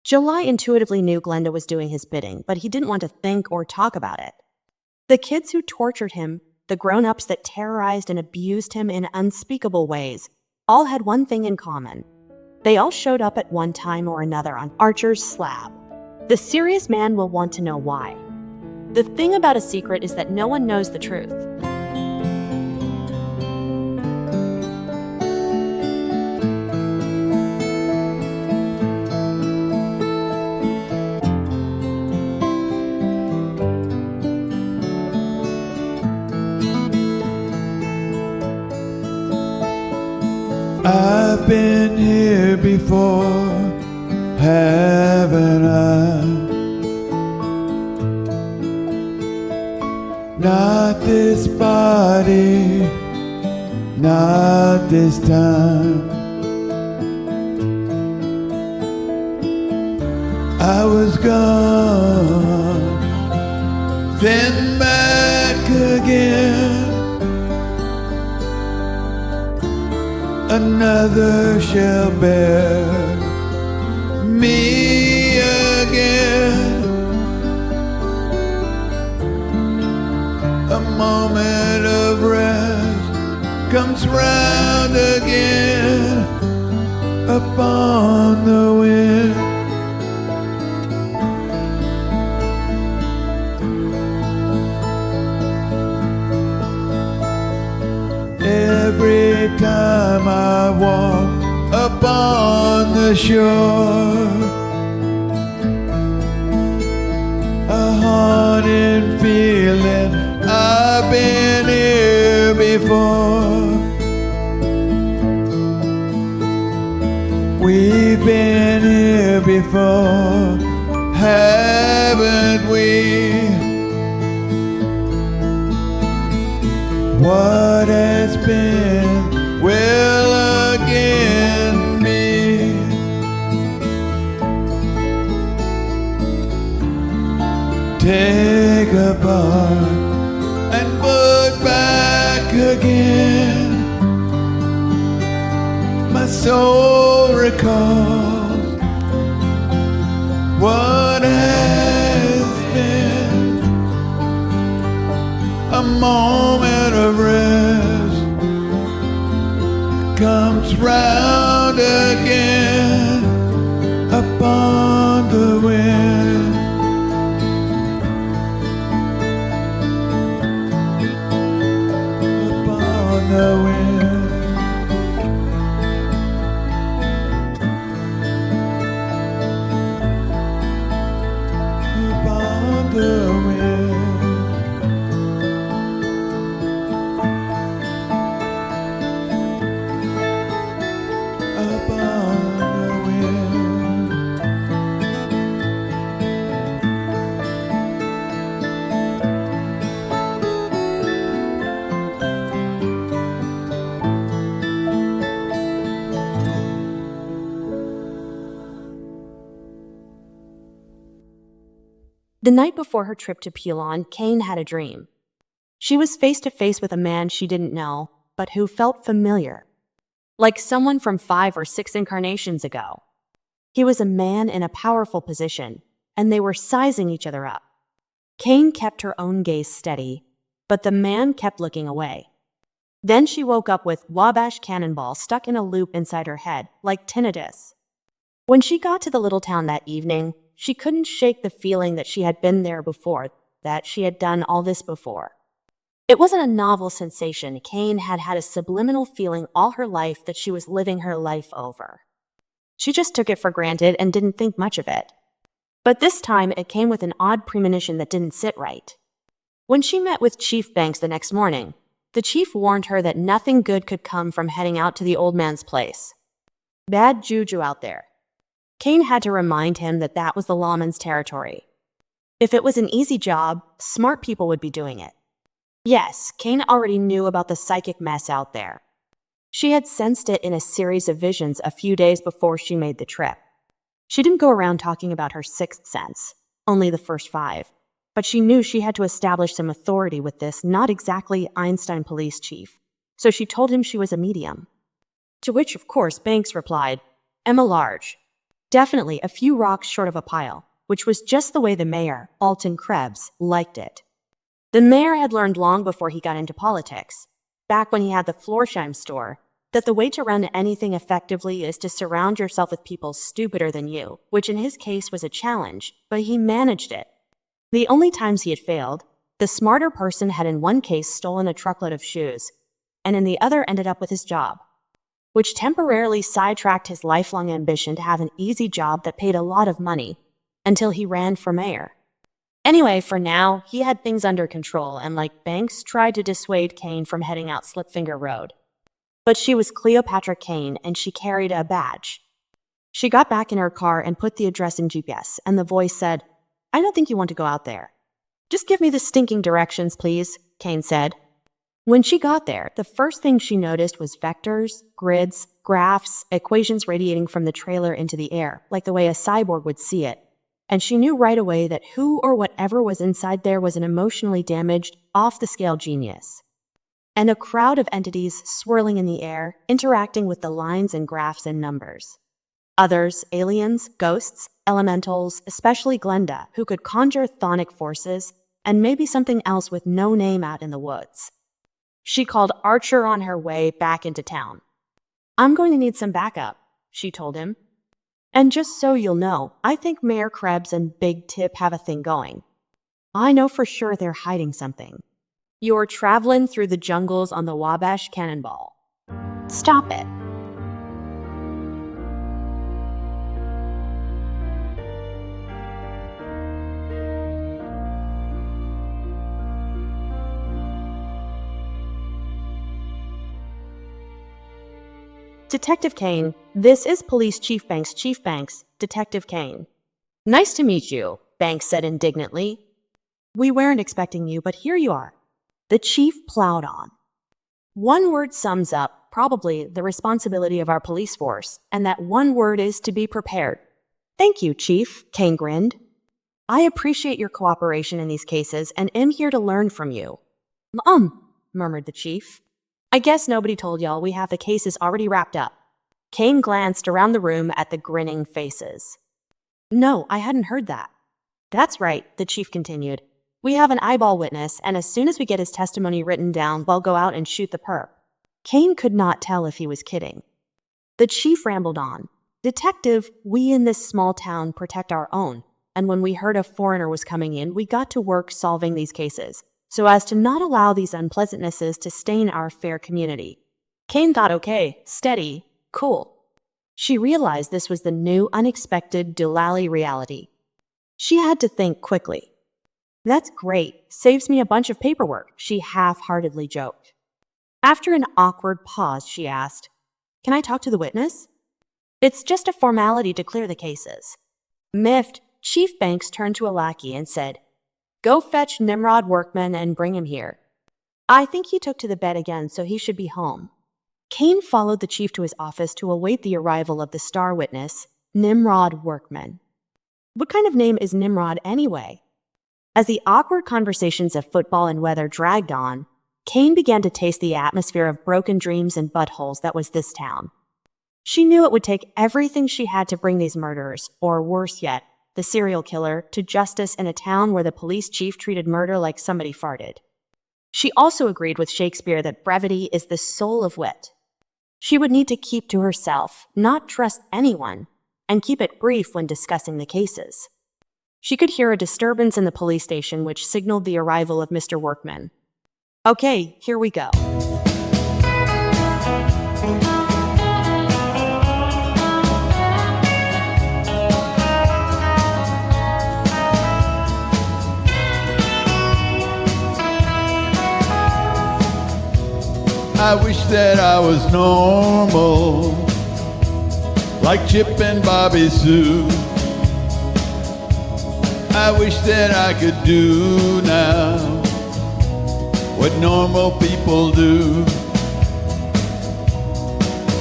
July intuitively knew Glenda was doing his bidding, but he didn't want to think or talk about it. The kids who tortured him, the grown-ups that terrorized and abused him in unspeakable ways, all had one thing in common. They all showed up at one time or another on Archer's slab. The serious man will want to know why. The thing about a secret is that no one knows the truth. I've been here before, haven't I? Not this body, not this time. I was gone, then back again. Another shall bear me again. A moment of rest comes round again upon the wind. Every time I walk upon the shore, a haunting feeling, I've been here before. We've been here before, haven't we? What has been will again be. Take apart and put back again. My soul recalls what has been. A moment of rest comes round again upon the wind. Upon the wind. Upon the wind. The night before her trip to Pelon, Kane had a dream. She was face to face with a man she didn't know, but who felt familiar, like someone from 5 or 6 incarnations ago. He was a man in a powerful position, and they were sizing each other up. Kane kept her own gaze steady, but the man kept looking away. Then she woke up with Wabash Cannonball stuck in a loop inside her head, like tinnitus. When she got to the little town that evening, she couldn't shake the feeling that she had been there before, that she had done all this before. It wasn't a novel sensation. Kane had had a subliminal feeling all her life that she was living her life over. She just took it for granted and didn't think much of it. But this time it came with an odd premonition that didn't sit right. When she met with Chief Banks the next morning, the chief warned her that nothing good could come from heading out to the old man's place. Bad juju out there. Kane had to remind him that that was the lawman's territory. If it was an easy job, smart people would be doing it. Yes, Kane already knew about the psychic mess out there. She had sensed it in a series of visions a few days before she made the trip. She didn't go around talking about her sixth sense, only the first 5. But she knew she had to establish some authority with this not exactly Einstein police chief, so she told him she was a medium. To which, of course, Banks replied, "Emma Large. Definitely a few rocks short of a pile," which was just the way the mayor, Alton Krebs, liked it. The mayor had learned long before he got into politics, back when he had the Florsheim store, that the way to run anything effectively is to surround yourself with people stupider than you, which in his case was a challenge, but he managed it. The only times he had failed, the smarter person had in one case stolen a truckload of shoes, and in the other ended up with his job, which temporarily sidetracked his lifelong ambition to have an easy job that paid a lot of money, until he ran for mayor. Anyway, for now, he had things under control, and like Banks, tried to dissuade Kane from heading out Slipfinger Road. But she was Cleopatra Kane, and she carried a badge. She got back in her car and put the address in GPS, and the voice said, "I don't think you want to go out there." "Just give me the stinking directions, please," Kane said. When she got there, the first thing she noticed was vectors, grids, graphs, equations radiating from the trailer into the air, like the way a cyborg would see it. And she knew right away that who or whatever was inside there was an emotionally damaged, off-the-scale genius. And a crowd of entities swirling in the air, interacting with the lines and graphs and numbers. Others, aliens, ghosts, elementals, especially Glenda, who could conjure chthonic forces, and maybe something else with no name out in the woods. She called Archer on her way back into town. "I'm going to need some backup," she told him. "And just so you'll know, I think Mayor Krebs and Big Tip have a thing going. I know for sure they're hiding something. You're traveling through the jungles on the Wabash Cannonball. Stop it." "Detective Kane, this is Police Chief Banks. Chief Banks, Detective Kane." "Nice to meet you," Banks said indignantly. "We weren't expecting you, but here you are." The chief plowed on. "One word sums up, probably, the responsibility of our police force, and that one word is to be prepared." "Thank you, Chief," Kane grinned. "I appreciate your cooperation in these cases and am here to learn from you." Murmured the chief. "I guess nobody told y'all we have the cases already wrapped up." Kane glanced around the room at the grinning faces. "No, I hadn't heard that." "That's right," the chief continued. "We have an eyeball witness, and as soon as we get his testimony written down, we'll go out and shoot the perp." Kane could not tell if he was kidding. The chief rambled on. "Detective, we in this small town protect our own, and when we heard a foreigner was coming in, we got to work solving these cases, so as to not allow these unpleasantnesses to stain our fair community." Kane thought, okay, steady, cool. She realized this was the new, unexpected Doolally reality. She had to think quickly. "That's great. Saves me a bunch of paperwork," she half-heartedly joked. After an awkward pause, she asked, "Can I talk to the witness?" "It's just a formality to clear the cases." Miffed, Chief Banks turned to a lackey and said, "Go fetch Nimrod Workman and bring him here. I think he took to the bed again, so he should be home." Kane followed the chief to his office to await the arrival of the star witness, Nimrod Workman. What kind of name is Nimrod anyway? As the awkward conversations of football and weather dragged on, Kane began to taste the atmosphere of broken dreams and buttholes that was this town. She knew it would take everything she had to bring these murderers, or worse yet, the serial killer, to justice in a town where the police chief treated murder like somebody farted. She also agreed with Shakespeare that brevity is the soul of wit. She would need to keep to herself, not trust anyone, and keep it brief when discussing the cases. She could hear a disturbance in the police station which signaled the arrival of Mr. Workman. "Okay, here we go." I wish that I was normal, like Chip and Bobby Sue. I wish that I could do now what normal people do.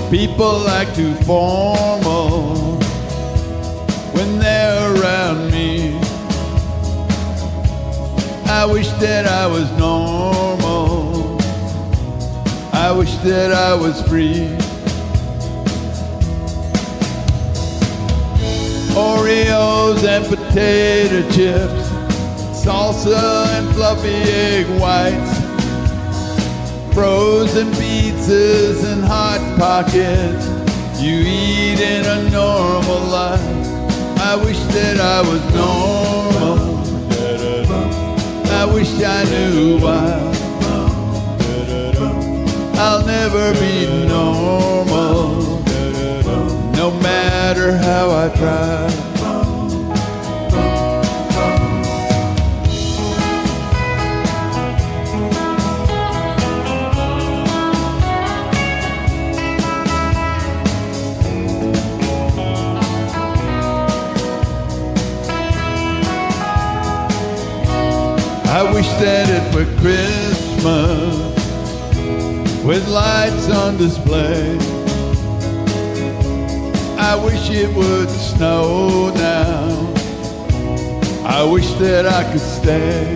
People act too formal when they're around me. I wish that I was normal. I wish that I was free. Oreos and potato chips, salsa and fluffy egg whites, frozen pizzas and hot pockets. You eat in a normal life. I wish that I was normal. I wish I knew why. I'll never be normal, no matter how I try. I wish that it were Christmas with lights on display. I wish it would snow now. I wish that I could stay.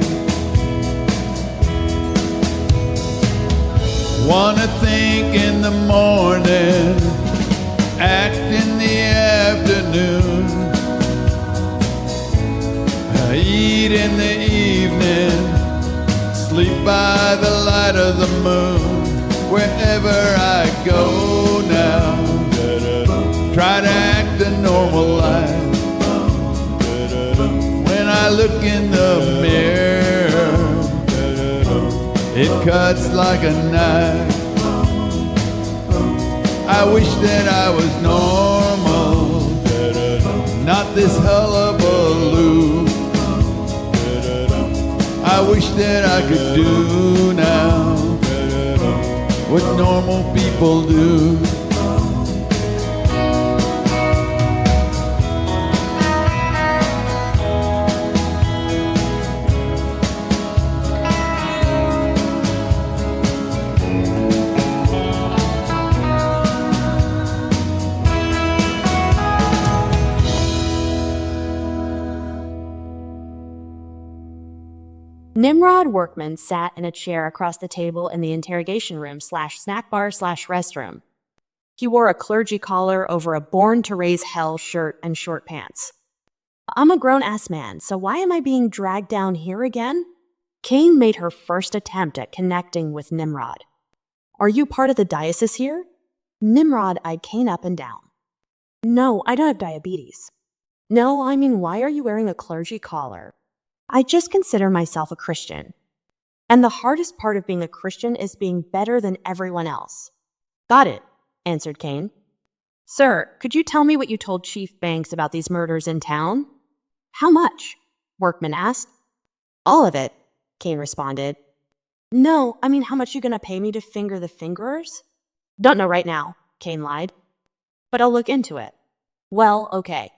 Wanna think in the morning, act in the afternoon, eat in the evening, sleep by the light of the moon. Wherever I go now, try to act a normal life. When I look in the mirror, it cuts like a knife. I wish that I was normal, not this hullabaloo. I wish that I could do now what normal people do. Nimrod Workman sat in a chair across the table in the interrogation room / snack bar / restroom. He wore a clergy collar over a Born to Raise Hell shirt and short pants. I'm a grown-ass man, so why am I being dragged down here again? Cain made her first attempt at connecting with Nimrod. Are you part of the diocese here? Nimrod eyed Cain up and down. No, I don't have diabetes. No, I mean, why are you wearing a clergy collar? I just consider myself a Christian. And the hardest part of being a Christian is being better than everyone else. Got it, answered Cain. Sir, could you tell me what you told Chief Banks about these murders in town? How much? Workman asked. All of it, Cain responded. No, I mean, how much you gonna pay me to finger the fingerers? Don't know right now, Cain lied. But I'll look into it. Well, okay.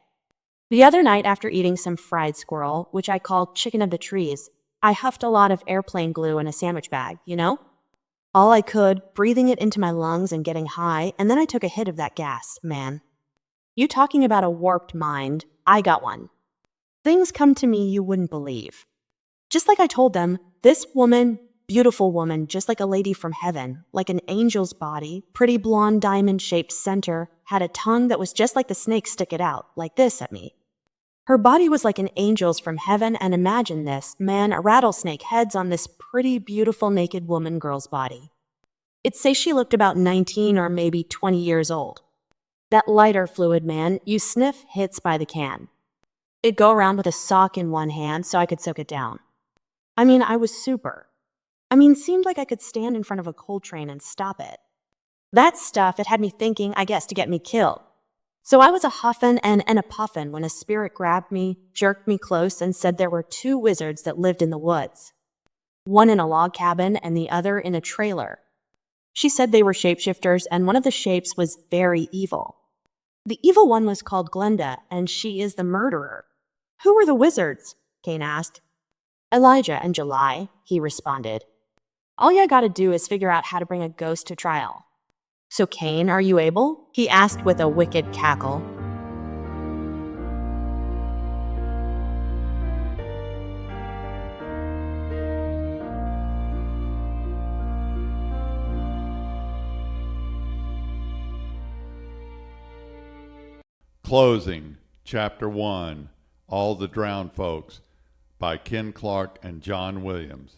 The other night after eating some fried squirrel, which I called chicken of the trees, I huffed a lot of airplane glue in a sandwich bag, you know? All I could, breathing it into my lungs and getting high, and then I took a hit of that gas, man. You talking about a warped mind, I got one. Things come to me you wouldn't believe. Just like I told them, this woman, beautiful woman, just like a lady from heaven, like an angel's body, pretty blonde diamond-shaped center, had a tongue that was just like the snake stick it out, like this at me. Her body was like an angel's from heaven, and imagine this, man, a rattlesnake heads on this pretty, beautiful, naked woman girl's body. It'd say she looked about 19 or maybe 20 years old. That lighter fluid, man, you sniff hits by the can. It'd go around with a sock in one hand so I could soak it down. I mean, I was super. Seemed like I could stand in front of a coal train and stop it. That stuff, it had me thinking, I guess, to get me killed. So I was a huffin' and a puffin' when a spirit grabbed me, jerked me close, and said there were 2 wizards that lived in the woods. One in a log cabin and the other in a trailer. She said they were shapeshifters, and one of the shapes was very evil. The evil one was called Glenda, and she is the murderer. Who were the wizards? Cain asked. Elijah and July, he responded. All you gotta do is figure out how to bring a ghost to trial. So Cain, are you able? He asked with a wicked cackle. Closing, Chapter 1, All the Drowned Folks, by Ken Clark and John Williams.